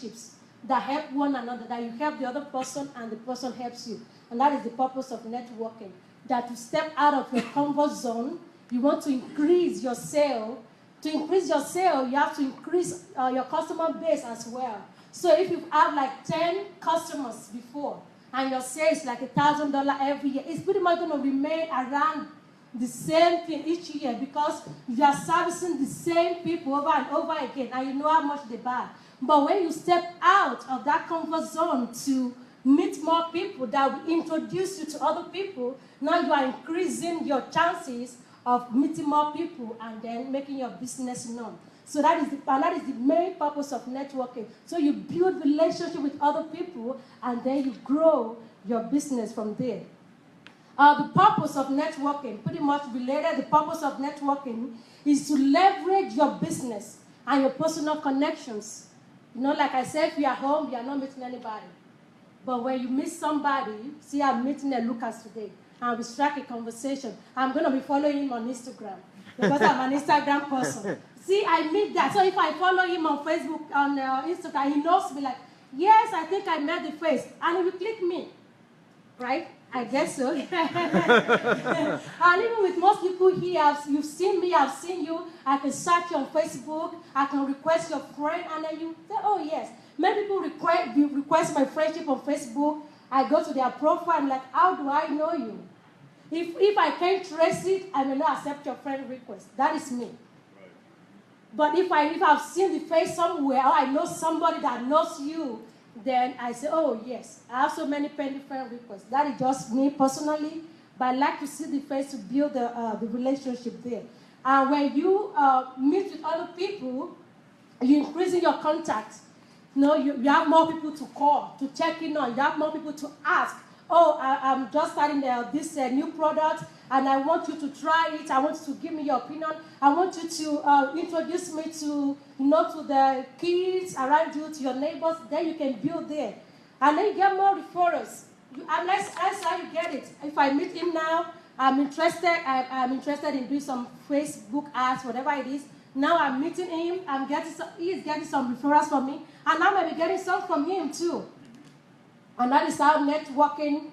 relationships that help one another, that you help the other person and the person helps you. And that is the purpose of networking, that you step out of your comfort zone. You want to increase your sale. To increase your sale, you have to increase your customer base as well. So if you have like 10 customers before, and your sale is like $1,000 every year, it's pretty much going to remain around the same thing each year because you are servicing the same people over and over again, and you know how much they buy. But when you step out of that comfort zone to meet more people that will introduce you to other people, now you are increasing your chances of meeting more people and then making your business known. So that is the main purpose of networking. So you build relationship with other people and then you grow your business from there. The purpose of networking, pretty much related, the purpose of networking is to leverage your business and your personal connections. You know, like I said, if you are home, you are not meeting anybody. But when you meet somebody, see, I'm meeting a Lucas today, and we strike a conversation. I'm going to be following him on Instagram because I'm an Instagram person. See, I meet that. So if I follow him on Facebook, on Instagram, he knows me like, yes, I think I met the face. And he will click me, right? I guess so. And even with most people here, you've seen me, I've seen you. I can search you on Facebook. I can request your friend, and then you say, oh, yes. Many people request my friendship on Facebook. I go to their profile. I'm like, how do I know you? If I can't trace it, I may not accept your friend request. That is me. Right. But if I've seen the face somewhere, or I know somebody that knows you, then I say, oh, yes, I have so many pending friend requests. That is just me personally, but I like to see the face to build the relationship there. And when you meet with other people, you're increasing your contacts. You know, you have more people to call, to check in on. You have more people to ask. Oh, I'm just starting this new product, and I want you to try it. I want you to give me your opinion. I want you to introduce me to, to the kids around you, to your neighbors. Then you can build there. And then you get more referrals. That's how you get it. If I meet him now, I'm interested in doing some Facebook ads, whatever it is. Now I'm meeting him. He's getting some referrals from me. And I may be getting some from him too. And that is how networking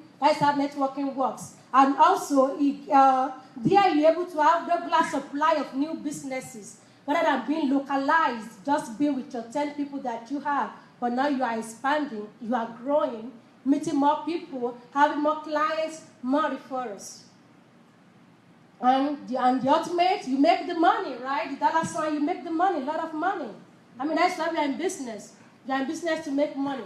works. And also, there you're able to have regular supply of new businesses, rather than being localized, just being with your 10 people that you have. But now you are expanding, you are growing, meeting more people, having more clients, more referrals. And the ultimate, you make the money, right? The dollar sign, you make the money, a lot of money. I mean, that's why we're in business. You're in business to make money.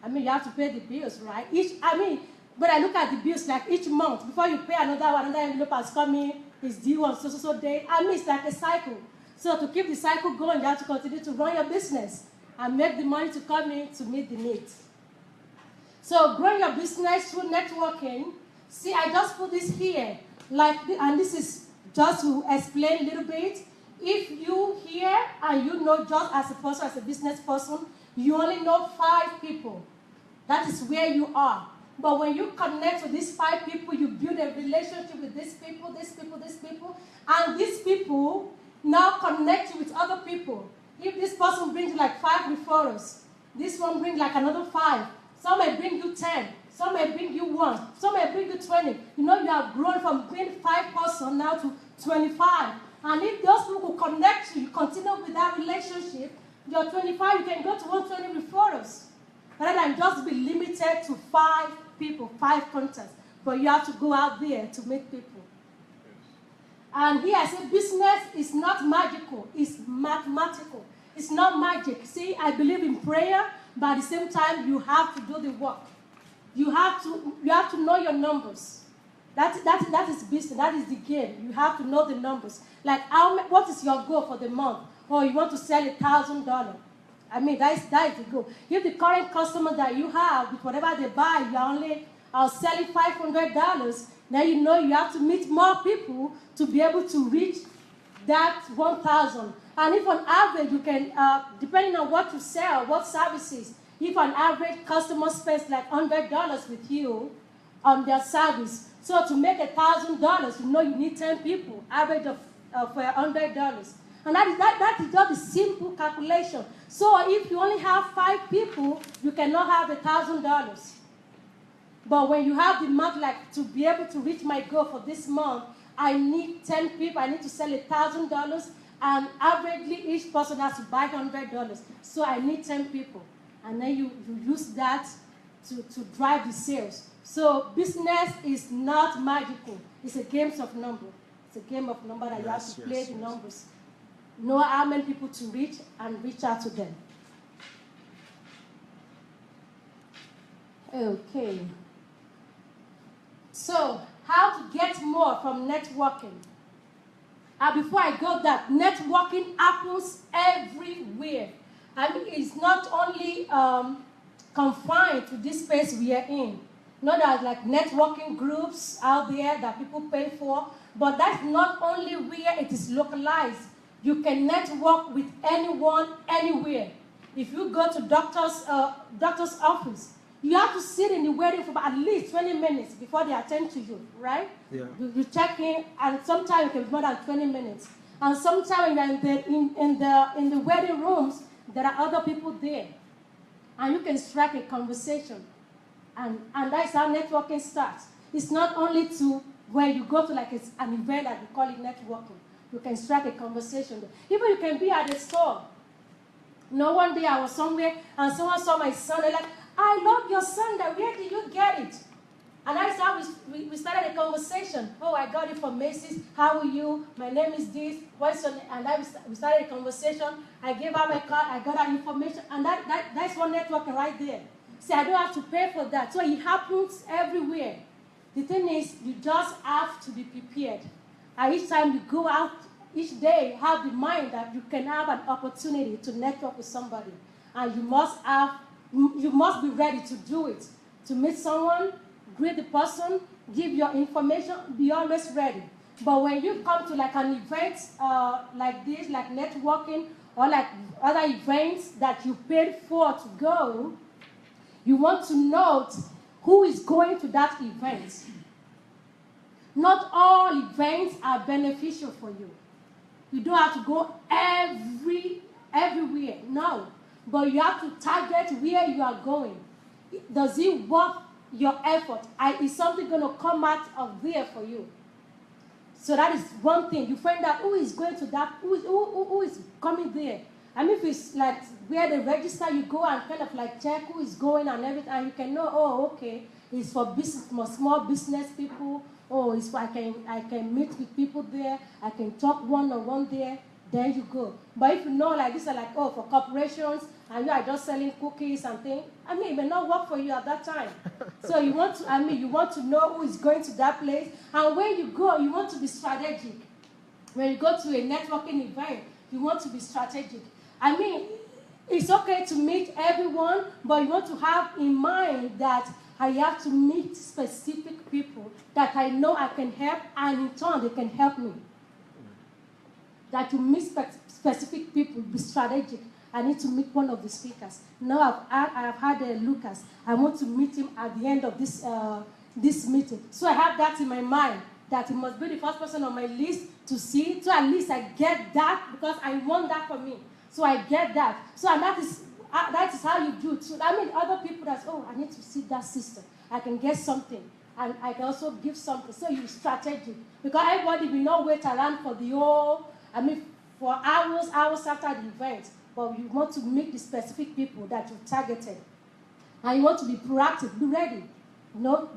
I mean, you have to pay the bills, right? When I look at the bills, like each month, before you pay another envelope has come in, it's due on so day. I mean, it's like a cycle. So to keep the cycle going, you have to continue to run your business and make the money to come in to meet the needs. So growing your business through networking. See, I just put this here, and this is just to explain a little bit. If you here and you know just as a person, as a business person, you only know 5 people. That is where you are. But when you connect with these 5 people, you build a relationship with these people, and these people now connect you with other people. If this person brings like 5 referrals, this one brings like another 5. Some may bring you 10. Some may bring you 1. Some may bring you 20. You know, you have grown from being 5 person now to 25. And if those people connect you, you continue with that relationship, your 25, you can go to 120 referrals. Rather than just be limited to 5 people, 5 contacts. But you have to go out there to meet people. And here I say business is not magical, it's mathematical. It's not magic. See, I believe in prayer, but at the same time, you have to do the work. You have to know your numbers. That is business, that is the game. You have to know the numbers. Like, what is your goal for the month? Or you want to sell $1,000. I mean, that is the goal. If the current customer that you have, with whatever they buy, you're only selling $500, then you know you have to meet more people to be able to reach that 1,000. And if on average you can, depending on what you sell, what services, if an average customer spends like $100 with you on their service, so to make $1,000, you know you need 10 people, average of $100. And that is just a simple calculation. So if you only have 5 people, you cannot have $1,000. But when you have the month, like to be able to reach my goal for this month, I need 10 people. I need to sell $1,000, and averagely each person has to buy $100. So I need 10 people, and then you use that to drive the sales. So business is not magical. It's a game of numbers. It's a game of numbers that you have to play the numbers. Know how many people to reach and reach out to them. Okay. So, how to get more from networking? Before I go that, networking happens everywhere. I mean, it's not only confined to this space we are in. Not as like networking groups out there that people pay for, but that's not only where it is localized. You can network with anyone, anywhere. If you go to doctor's office, you have to sit in the waiting for at least 20 minutes before they attend to you, right? Yeah. You check in, and sometimes it can be more than 20 minutes. And sometimes in the waiting rooms, there are other people there. And you can strike a conversation. And that's how networking starts. It's not only to where you go to like an event that we call it networking. You can strike a conversation. Even you can be at a store. One day I was somewhere and someone saw my son. They're like, I love your sandal. Where did you get it? And that's how we started a conversation. Oh, I got it from Macy's. How are you? My name is this. What's your name? And we started a conversation. I gave her my card. I got that information. And that's one networking right there. See, I don't have to pay for that. So it happens everywhere. The thing is, you just have to be prepared. And each time you go out, each day, have the mind that you can have an opportunity to network with somebody. And you must be ready to do it. To meet someone, greet the person, give your information, be always ready. But when you come to like an event like this, like networking, or like other events that you paid for to go, you want to note who is going to that event. Not all events are beneficial for you. You don't have to go everywhere, no. But you have to target where you are going. Does it worth your effort? Is something going to come out of there for you? So that is one thing. You find out who is going to that, who is coming there. I mean, if it's like where they register, you go and kind of like check who is going and everything, and you can know, oh, okay, it's for business, for small business people. Oh, it's for, I can meet with people there. I can talk one-on-one there. Then you go. But if you know like this are like, oh, for corporations, and you are just selling cookies and things, I mean, it may not work for you at that time. So you want to know who is going to that place. And when you go, you want to be strategic. When you go to a networking event, you want to be strategic. I mean, it's okay to meet everyone, but you want to have in mind that I have to meet specific people that I know I can help, and in turn, they can help me. That you meet specific people, be strategic. I need to meet one of the speakers. Now I have had Lucas. I want to meet him at the end of this meeting. So I have that in my mind, that he must be the first person on my list to see. So at least I get that, because I want that for me. So I get that. So and that is how you do it. So I mean, other people that, oh, I need to see that sister. I can get something. And I can also give something. So you're strategic. Because everybody will not wait around for the whole, for hours after the event. But you want to meet the specific people that you've targeted. And you want to be proactive, be ready.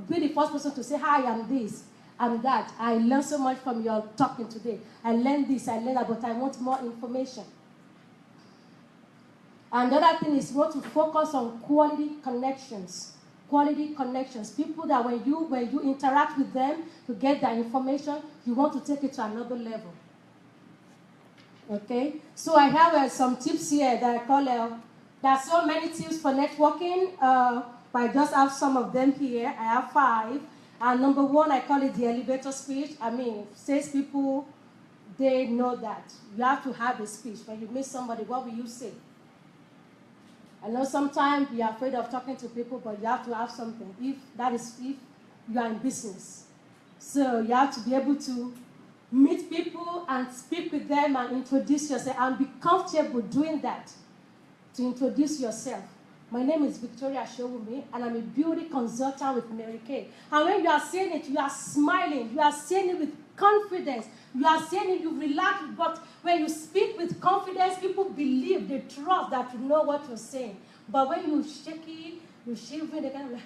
Be the first person to say, hi, I'm this, I'm that. I learned so much from your talking today. I learned this, I learned that, but I want more information. And the other thing is you want to focus on quality connections. Quality connections. People that when you interact with them to get their information, you want to take it to another level. Okay? So I have some tips here that I call, there are so many tips for networking, but I just have some of them here. I have 5. And number 1, I call it the elevator speech. I mean, salespeople, they know that. You have to have a speech. When you meet somebody, what will you say? I know sometimes you're afraid of talking to people, but you have to have something, if you are in business. So you have to be able to meet people and speak with them and introduce yourself and be comfortable doing that. to introduce yourself. My name is Victoria Showumi, and I'm a beauty consultant with Mary Kay. And when you are saying it, you are smiling. You are saying it with confidence. You are saying it, you relax. But when you speak with confidence, people believe, they trust that you know what you're saying. But when you shake it, you shiver, they kind of like,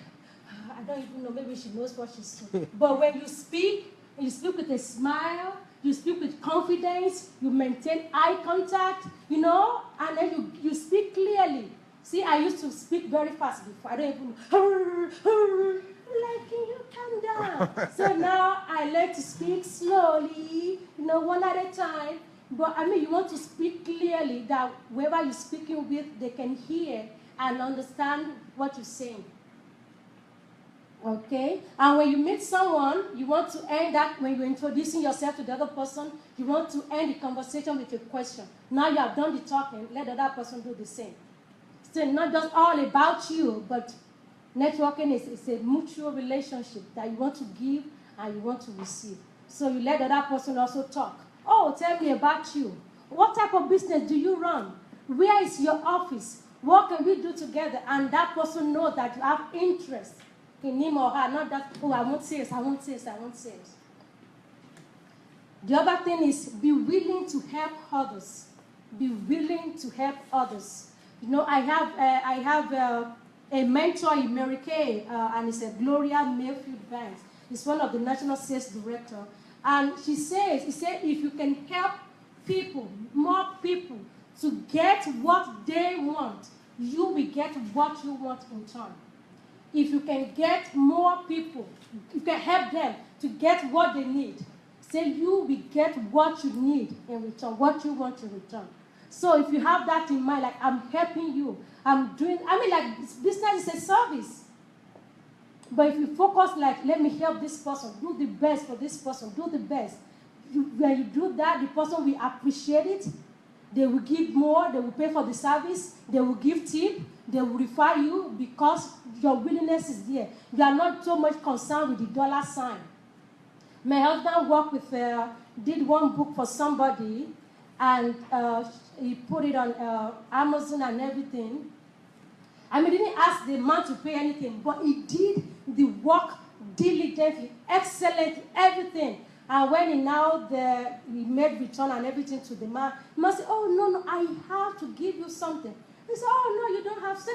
I don't even know, maybe she knows what she's saying. But when you speak with a smile, you speak with confidence, you maintain eye contact, you know, and then you speak clearly. See, I used to speak very fast before. I don't even know. Like, can you calm down? So now I learn to speak slowly, you know, one at a time. But I mean, you want to speak clearly that whoever you're speaking with, they can hear and understand what you're saying. Okay? And when you meet someone, you want to end that, when you're introducing yourself to the other person, you want to end the conversation with a question. Now you have done the talking, let the other person do the same. So not just all about you, but networking is a mutual relationship that you want to give and you want to receive. So you let the other person also talk. Oh, tell me about you. What type of business do you run? Where is your office? What can we do together? And that person knows that you have interest in him or her, not that, oh, I want sales, I want sales, I want sales. The other thing is be willing to help others. Be willing to help others. You know, I have a mentor in Mary Kay, and it's a Gloria Mayfield Banks. It's one of the national sales director. And she said, if you can help people, more people, to get what they want, you will get what you want in turn. If you can get more people, you can help them to get what they need, say you will get what you need in return, what you want in return. So if you have that in mind, like I'm helping you, like business is a service. But if you focus like, let me help this person, do the best for this person, do the best. When you do that, the person will appreciate it. They will give more, they will pay for the service, they will give tip, they will refer you because your willingness is there. You are not so much concerned with the dollar sign. My husband did one book for somebody, and he put it on Amazon and everything. I mean, he didn't ask the man to pay anything, but he did the work diligently, excellently, everything. And when he made return and everything to the man said, oh, no, I have to give you something. He said, oh, no, you don't have to. Say,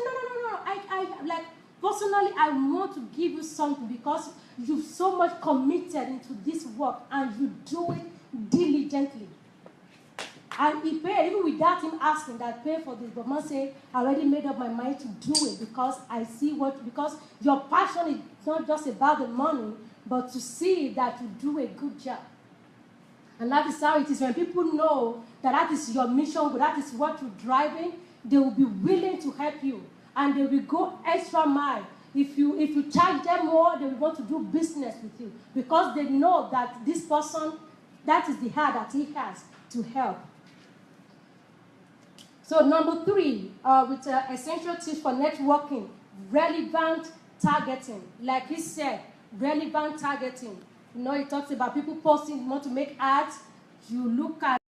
no. Personally, I want to give you something because you've so much committed into this work and you do it diligently. And he paid, even without him asking that, pay for this. But man said, I already made up my mind to do it because I see because your passion is not just about the money, but to see that you do a good job. And that is how it is. When people know that is your mission, that is what you're driving, they will be willing to help you. And they will go extra mile. If you charge them more, they will want to do business with you. Because they know that this person, that is the heart that he has to help. So number 3, with essential tips for networking, relevant targeting. Like he said, relevant targeting. You know, he talks about people posting, you want to make ads, you look at